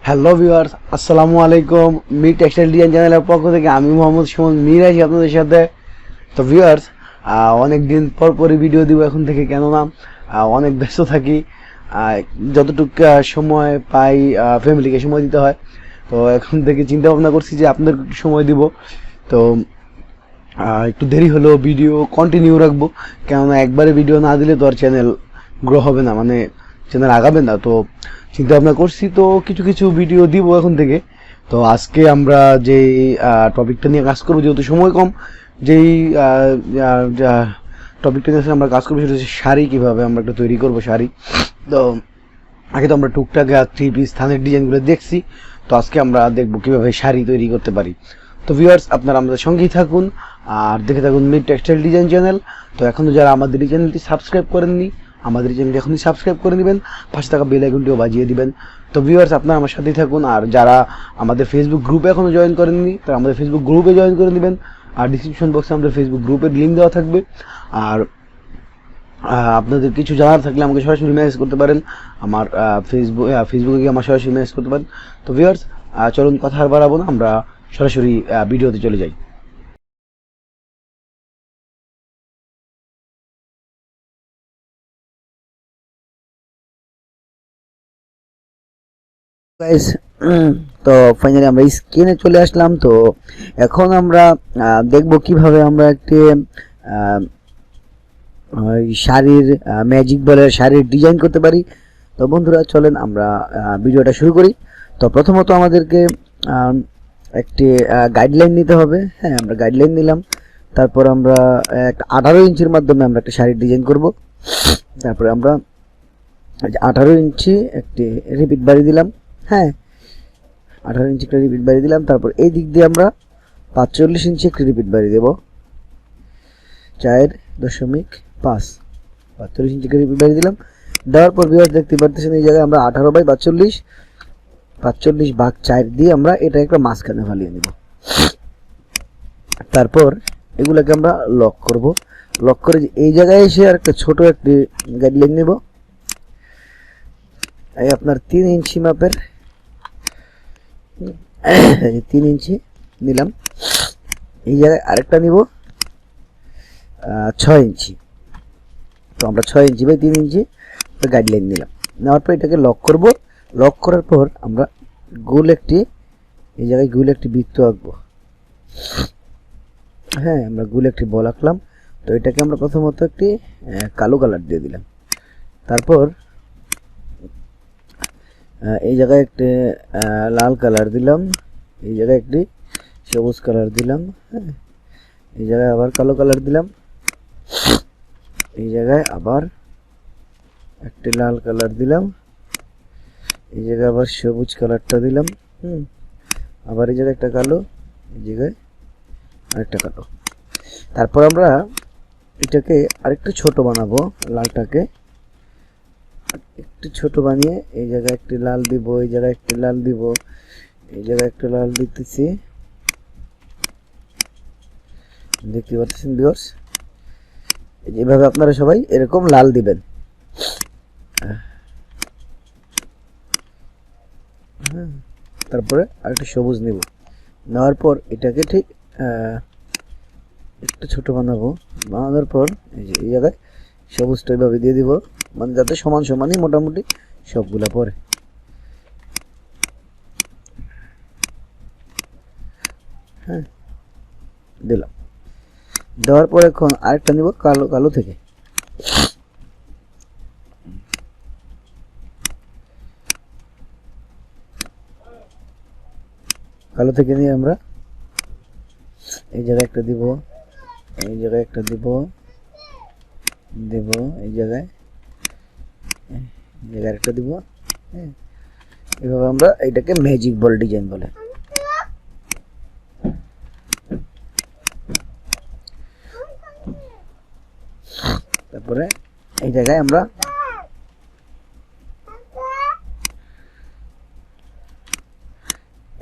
Hello viewers, আসসালামু আলাইকুম। Me textile design চ্যানেলের পক্ষ থেকে আমি মোহাম্মদ সুমন মির আছি আপনাদের সাথে। তো ভিউয়ার্স, অনেক দিন পর পরই ভিডিও দিব এখন থেকে, কেননা অনেক ব্যস্ত থাকি। যতটুকু সময় পাই ফ্যামিলিকে সময় দিতে হয়। তো এখন থেকে চিন্তা ভাবনা করছি যে আপনাদের একটু সময় দিব। তো একটু দেরি হলেও ভিডিও কন্টিনিউ রাখবো, কেননা একবারে ভিডিও না দিলে তো আর চ্যানেল গ্রো হবে না, মানে চ্যানেল আগাবে না। তো চিন্তা ভাবনা করছি, তো কিছু কিছু ভিডিও দিব এখন থেকে। তো আজকে আমরা যে টপিকটা নিয়ে কাজ করবো, যেহেতু সময় কম, যেই টপিকটা নিয়ে আমরা কাজ করবো সেটা হচ্ছে শাড়ি, কীভাবে আমরা একটা তৈরি করবো শাড়ি। তো আগে তো আমরা টুকটাক থ্রি পিস থানের ডিজাইনগুলো দেখছি, তো আজকে আমরা দেখবো কীভাবে শাড়ি তৈরি করতে পারি। তো ভিউয়ার্স, আপনারা আমাদের সঙ্গেই থাকুন আর দেখে থাকুন মিড টেক্সটাইল ডিজাইন চ্যানেল। তো এখনও যারা আমাদের এই চ্যানেলটি সাবস্ক্রাইব করেননি, আমাদের চ্যানেলটি এখনই সাবস্ক্রাইব করে নেবেন, পাশে থাকা বেল আইকনটিও বাজিয়ে দিবেন। তো ভিউয়ার্স, আপনারা আমার সাথেই থাকুন। আর যারা আমাদের ফেসবুক গ্রুপে এখনও জয়েন করেননি, তারা আমাদের ফেসবুক গ্রুপে জয়েন করে নেবেন। আর ডিসক্রিপশন বক্সে আমাদের ফেসবুক গ্রুপের লিঙ্ক দেওয়া থাকবে। আর আপনাদের কিছু জানার থাকলে আমাকে সরাসরি মেসেজ করতে পারেন, আমার ফেসবুকে গিয়ে আমার সরাসরি মেসেজ করতে পারেন। তো ভিউয়ার্স, চলুন কথা আর বাড়াবো না, আমরা সরাসরি ভিডিওতে চলে যাই। গাইস, তো ফাইনালি আমরা স্ক্রিনে চলে আসলাম। তো এখন আমরা দেখব কিভাবে আমরা একটি শাড়ির ম্যাজিক বলের শাড়ির ডিজাইন করতে পারি। তো বন্ধুরা, চলেন আমরা ভিডিওটা শুরু করি। তো প্রথমত আমাদেরকে একটি গাইডলাইন নিতে হবে। হ্যাঁ, আমরা গাইডলাইন নিলাম। তারপর আমরা একটা 18 ইঞ্চির মাধ্যমে আমরা একটা শাড়ির ডিজাইন করব। তারপরে আমরা 18 ইঞ্চি একটি রিপিট বাড়ি দিলাম। হ্যাঁ, 18 ইঞ্চি একটা রিপিট বাড়ি দিলাম। তারপর এই দিক দিয়ে আমরা 45 ইঞ্চি একটি রিপিট বাড়ি দেব, 4.5 45 ইঞ্চি রিপিট বাড়ি দিলাম। দেওয়ার পর ভিউয়ার্স দেখতে পারতেছেন, এই জায়গায় আমরা 18/45 ভাগ 4 দিয়ে আমরা এটা একটা মাঝখানে ফালিয়ে নেব। তারপর এগুলাকে আমরা লক করব। লক করে এই জায়গায় এসে আর একটা ছোট একটি গাইডলাইন নেব। এই আপনার 3 ইঞ্চি মাপের 3 ইঞ্চি নিলাম। এই জায়গায় আরেকটা নিব 6 ইঞ্চি। তো আমরা 6 ইঞ্চি বাই 3 ইঞ্চি গাইডলাইন নিলাম। নেওয়ার পর এটাকে লক করব। লক করার পর আমরা এই জায়গায় গোল একটি বৃত্ত আঁকবো। হ্যাঁ, আমরা গোল একটি বল আঁকলাম। তো এটাকে আমরা প্রথমত একটি কালো কালার দিয়ে দিলাম। তারপর এই জায়গায় একটি লাল কালার দিলাম। এই জায়গায় একটি সবুজ কালার দিলাম। হ্যাঁ, এই জায়গায় আবার কালো কালার দিলাম। এই জায়গায় আবার একটি লাল কালার দিলাম। এই জায়গায় আবার সবুজ কালারটা দিলাম। আবার এই জায়গায় একটা কালো, এই জায়গায় আরেকটা কালো। তারপর আমরা এটাকে আরেকটু ছোট বানাবো। লালটাকে একটু ছোট বানিয়ে এই জায়গায় একটি লাল দিব, এই জায়গায় একটি লাল দিব, এই জায়গায় একটা লাল দিতেছি। দেখতে পাচ্ছেন ভিউয়ার্স, এইভাবে আপনারা সবাই এরকম লাল দিবেন। তারপরে আরেকটা সবুজ নিব। নেওয়ার পর এটাকে ঠিক একটু ছোট বানাবো। বানানোর পর এই জায়গায় সবুজটা এইভাবে দিয়ে দিব, মানে যাতে সমান সমানই মোটামুটি সবগুলা পরে। হ্যাঁ, দিলাম। দেওয়ার পর এখন আরেকটা নিব কালো, কালো থেকে। কালো থেকে নিয়ে আমরা এই জায়গায় একটা দিব, এই জায়গায় একটা দিব, এই জায়গায় একটা দিব। হ্যাঁ, এভাবে আমরা এটাকে ম্যাজিক বল ডিজাইন বলে। তারপরে এই জায়গায় আমরা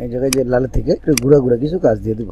এই জায়গায় যে লাল থেকে একটু গুঁড়া গুঁড়া কিছু কাজ দিয়ে দিব।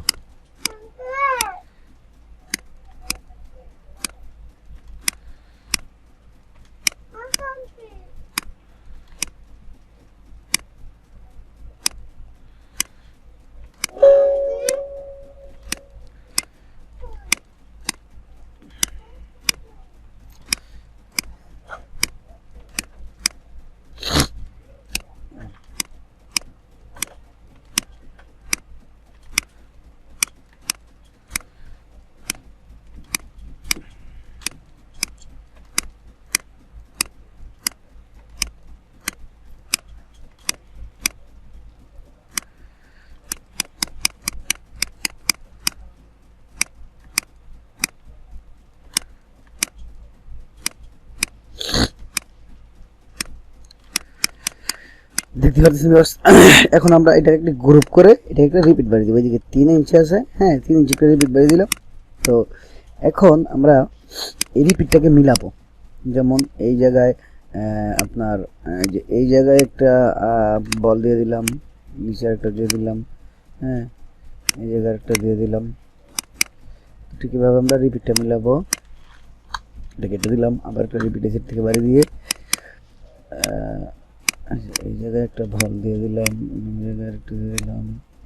দেখতে পাচ্ছেন ভিউয়ার্স, এখন আমরা এটা একটা গ্রুপ করে এটা একটা রিপিট বাড়িয়ে দিব। এদিকে 3 ইঞ্চি আছে, হ্যাঁ 3 ইঞ্চি করে রিপিট বাড়িয়ে দিলাম। তো এখন আমরা এই রিপিটটাকে মিলাবো। যেমন এই জায়গায় আপনার যে এই জায়গায় একটা বল দিয়ে দিলাম, নিচে একটা দিয়ে দিলাম, হ্যাঁ এই জায়গায় একটা দিয়ে দিলাম। ঠিক এভাবে আমরা রিপিটটা মিলাবো। এটা কেটে দিলাম, আবার একটা রিপিট এসের থেকে বাড়ি দিয়ে এই জায়গায় একটা বল দিয়ে দিলাম, এই জায়গায় একটা দিয়ে দিলাম,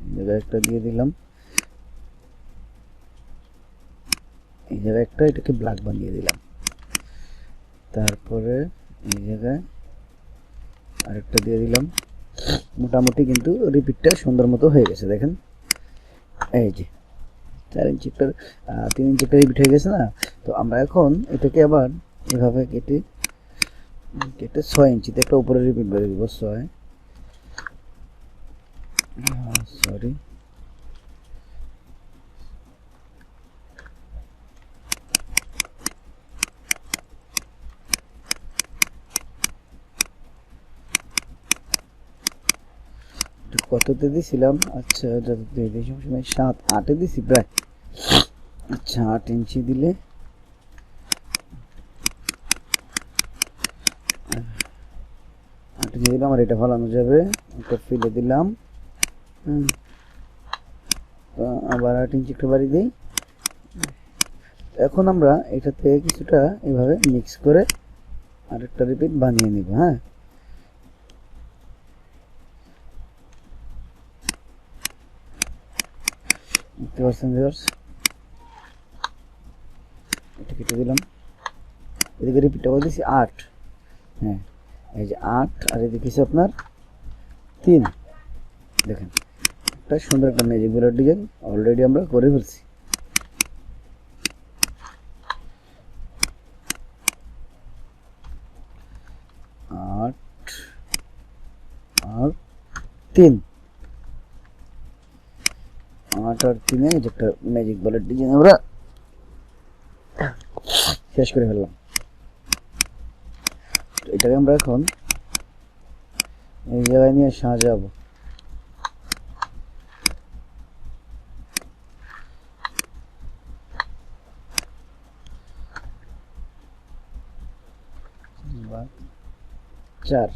এই জায়গায় একটা দিয়ে দিলাম, এই জায়গায় একটা এটাকে ব্ল্যাক বানিয়ে দিলাম। তারপরে এই জায়গায় আরেকটা দিয়ে দিলাম। মোটামুটি কিন্তু রিপিটটা সুন্দর মতো হয়ে গেছে। দেখেন এই যে 4 ইঞ্চি একটা 3 ইঞ্চি একটা রিপিট হয়ে গেছে না। তো আমরা এখন এটাকে আবার এভাবে কেটে 6 ইঞ্চিতে একটা উপরে রিপিট বানিয়ে দিব। 6 সরি কততে দিছিলাম, আচ্ছা যত দিয়ে সময় 7-8-এ দিছি প্রায়। আচ্ছা 8 ইঞ্চি দিলে 8 ইঞ্চি দিলাম, আর এটা ফলানো যাবে। একটা ফেলে দিলাম, আবার 8 ইঞ্চি একটু বাড়ি দিই। এখন আমরা এটাতে কিছুটা এভাবে মিক্স করে আরেকটা রিপিট বানিয়ে নিব। হ্যাঁ দেখতে পাচ্ছেন ভিউয়ার্স, এটা কেটে দিলাম। এদিকে রিপিটটা বলতেছি 8, হ্যাঁ এই যে 8, আর এদিকে হচ্ছে আপনার 3। দেখেন একটা সুন্দর একটা ম্যাজিক বলের ডিজাইন অলরেডি আমরা করে ফেলছি। আর 3, 8 আর 3 যে একটা ম্যাজিক বলের ডিজাইন আমরা শেষ করে ফেললাম। এটাকে আমরা এখন এই জায়গায় নিয়ে সাজাবো। চার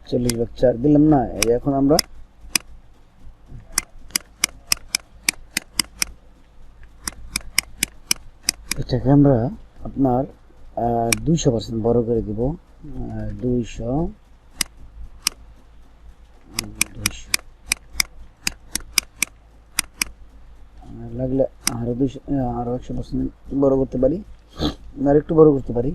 40/4 দিলাম না। এই এখন আমরা এটাকে আমরা আপনার 200% বড় করে দিব। 200 লাগলে আরো 200 আরো 100% বড় করতে পারি, আর একটু বড় করতে পারি।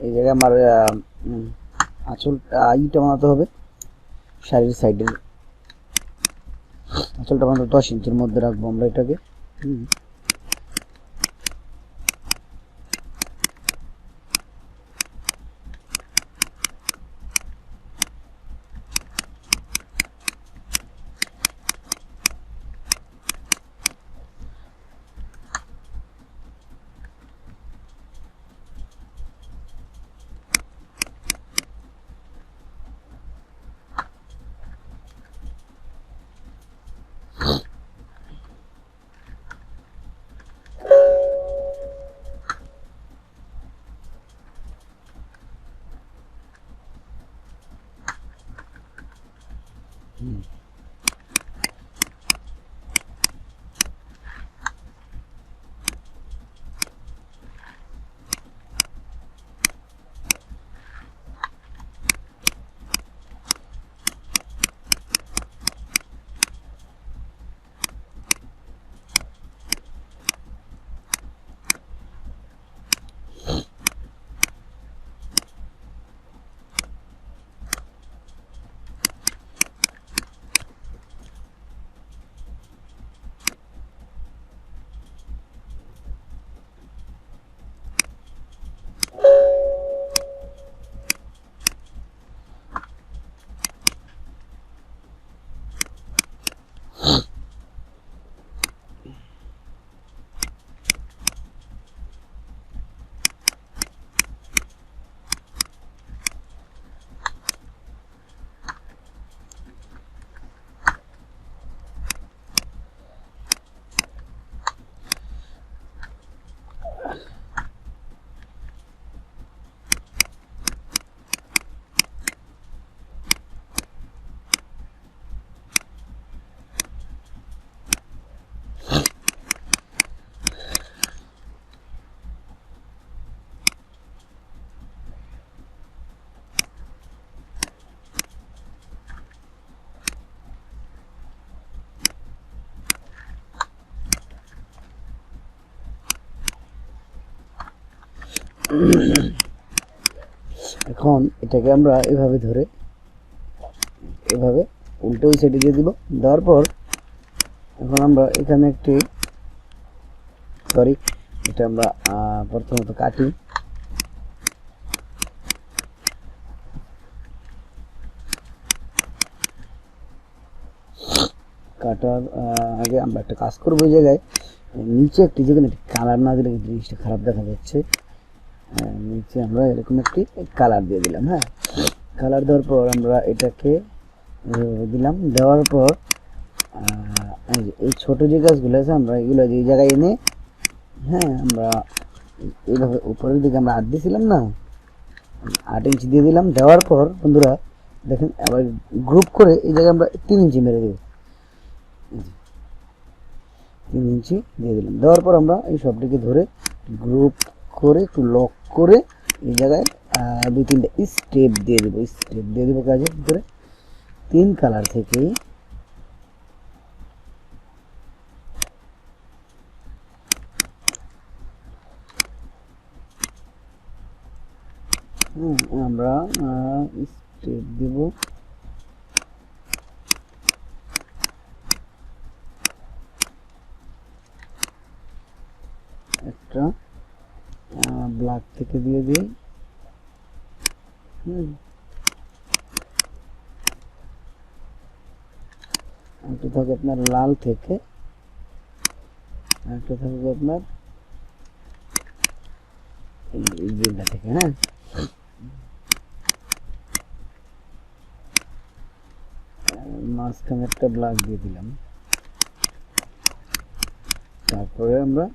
এই জায়গায় আমার আঁচলটা ইটা বানাতে হবে। শাড়ির সাইডে আঁচলটা বানাতে 10 ইঞ্চির মধ্যে রাখবো আমরা এটাকে। এখন এটাকে আমরা এভাবে ধরে এভাবে উল্টো ওই সাইডে দিয়ে দিব। দেওয়ার পর এখন আমরা এখানে একটি এটা আমরা প্রথমত কাটি। কাটার আগে আমরা একটা কাজ করবো, ওই জায়গায় নিচে একটি যেখানে কালার না দিলে জিনিসটা খারাপ দেখা যাচ্ছে, নিচে আমরা এরকম একটি কালার দিয়ে দিলাম। হ্যাঁ, কালার দেওয়ার পর আমরা এটাকে দিলাম। দেওয়ার পর এই ছোট যে গাছগুলো আছে আমরা এগুলো এই জায়গায় এনে, হ্যাঁ, আমরা এইভাবে উপরের দিকে আমরা 8 দিয়েছিলাম না, 8 ইঞ্চি দিয়ে দিলাম। দেওয়ার পর বন্ধুরা দেখেন আবার গ্রুপ করে এই জায়গায় আমরা 3 ইঞ্চি মেরে দেব। 3 ইঞ্চি দিয়ে দিলাম। দেওয়ার পর আমরা এই সবটিকে ধরে গ্রুপ করে একটু লক করে এই জায়গায় 2-3টা স্টেপ দিয়ে দেবো। স্টেপ দিয়ে দেবো কাজের ভিতরে 3 কালার থেকেই আমরা স্টেপ দেব। একটা ব্ল্যাক থেকে দিয়ে দিই। একটা থাকবে আপনার লাল থেকে, একটা থাকবে আপনার এই গ্রিনটা থেকে। হ্যাঁ, মাঝখানে একটা ব্ল্যাক দিয়ে দিলাম। তারপরে আমরা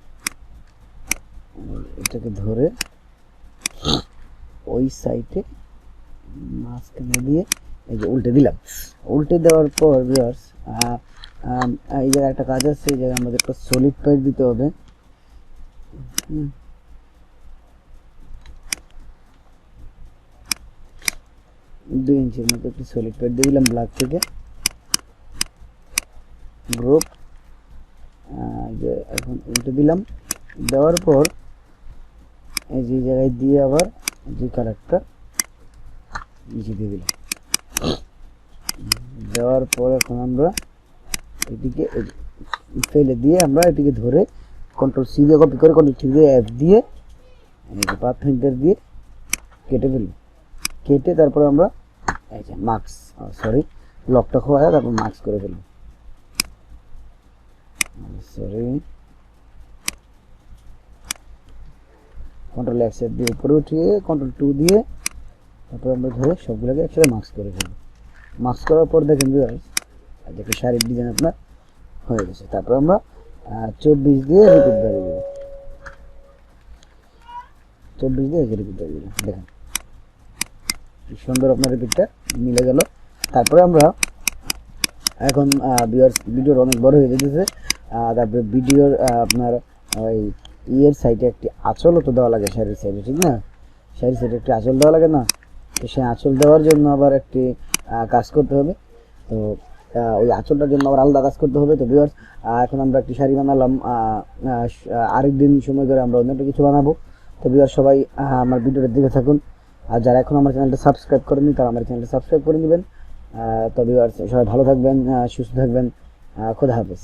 এটাকে ধরে ওই সাইডে মাঝখানে দিয়ে এই যে উল্টে দিলাম। উল্টে দেওয়ার পর ভিউয়ার্স এই জায়গায় একটা কাজ আছে, এই জায়গায় আমাদের একটা সলিড পাইপ দিতে হবে। 2 ইঞ্চির মতো একটি সলিড পাইপ দিয়ে দিলাম ব্ল্যাক থেকে। গ্রুপ যে এখন উল্টে দিলাম। দেওয়ার পর এই যে জায়গায় দিয়ে আবার যে কালারটা নিচে দিয়ে দিলাম। দেওয়ার পর এখন আমরা এটিকে ফেলে দিয়ে আমরা এটিকে ধরে কন্ট্রোল সি দিয়ে কপি করে কন্ট্রোল ঠিক দিয়ে এফ দিয়ে পাথ ফিল্টার দিয়ে কেটে ফেলি। কেটে তারপরে আমরা এই যে মার্কস লকটা খোয়া তারপর মার্কস করে ফেলবো। কন্ট্রোল এক্স দিয়ে উপরে উঠিয়ে কন্ট্রোল 2 দিয়ে তারপর আমরা ধরে সবগুলোকে একসাথে মার্কস করে ফেলবো। মার্কস করার পর দেখেন একটা শাড়ির ডিজাইন আপনার হয়ে গেছে। তারপর আমরা 24 দিয়ে রিপিট বাড়িয়ে দেবো। 24 দিয়ে রিপিট বাড়িয়ে দিলাম। দেখেন কি সুন্দর আপনার রিপিটটা মিলে গেল। তারপরে আমরা এখন ভিডিওর অনেক বড় হয়ে যেতেছে। তারপরে ভিডিওর আপনার ওই ইয়ের সাইডে একটি আঁচলও তো দেওয়া লাগে শাড়ির সাইডে, ঠিক না? শাড়ির সাইডে একটি আঁচল দেওয়া লাগে না? তো সেই আঁচল দেওয়ার জন্য আবার একটি কাজ করতে হবে। তো ওই আঁচলটার জন্য আবার আলাদা কাজ করতে হবে। তো ভিউয়ার্স এখন আমরা একটি শাড়ি বানালাম, আরেকদিন সময় করে আমরা অন্য একটা কিছু বানাবো। তো ভিউয়ার্স সবাই আমার ভিডিওটা দেখে থাকুন। আর যারা এখন আমার চ্যানেলটা সাবস্ক্রাইব করেনি তারা আমার চ্যানেলটা সাবস্ক্রাইব করে নেবেন। তো ভিউয়ার্স সবাই ভালো থাকবেন, সুস্থ থাকবেন। খোদা হাফেজ।